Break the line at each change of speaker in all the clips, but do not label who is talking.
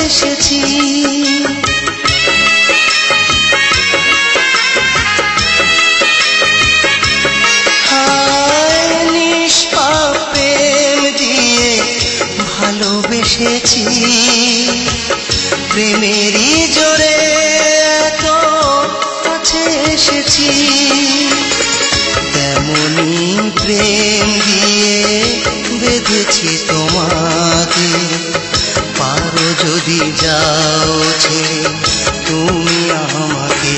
এসেছি। হায় নিষ্পাপ প্রেম দিয়ে ভালোবেসেছি, প্রেমেরই জোরে এত কাছে এসেছি। তেমনি প্রেম দিয়ে বেঁধেছি তোমাকে, পারো যদি যাও ছেড়ে তুমি আমাকে।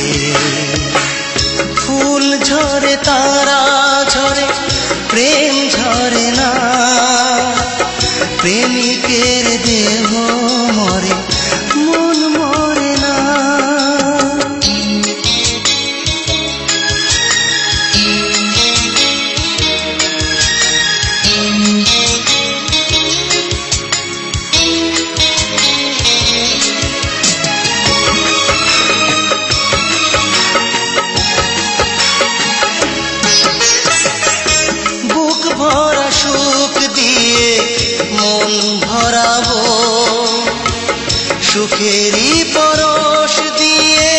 ফুল ঝরে তারা ঝরে প্রেম ঝরে না, প্রেমিকের দেহ মরে মন মরে না। বুক ভরা সুখ দিয়ে মন ভরাবো, সুখেরই পরশ দিয়ে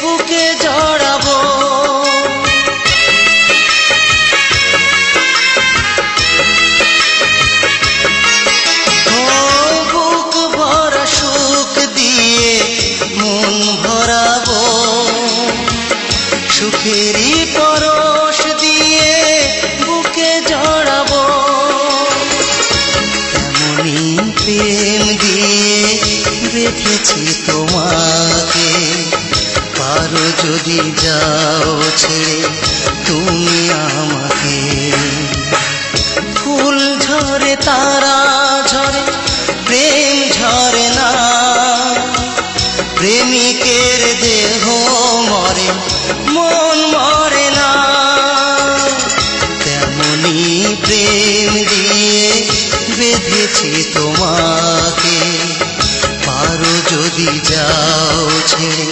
বুকে জড়াবো। ও বুক ভরা সুখ দিয়ে মন ভরাবো, সুখেরই পরশ দিয়ে বুকে জড়াবো। তেমনি প্রেম দিয়ে বেঁধেছি তোমাকে, পারো যদি যাও ছেড়ে তুমি আমাকে। ফুল ঝরে তারা ঝরে প্রেম ঝরে না, প্রেমিকের দেহ মরে মন মরে না। তেমনি প্রেম দিয়ে বেঁধেছি তোমাকে, পারো যদি যাও ছেড়ে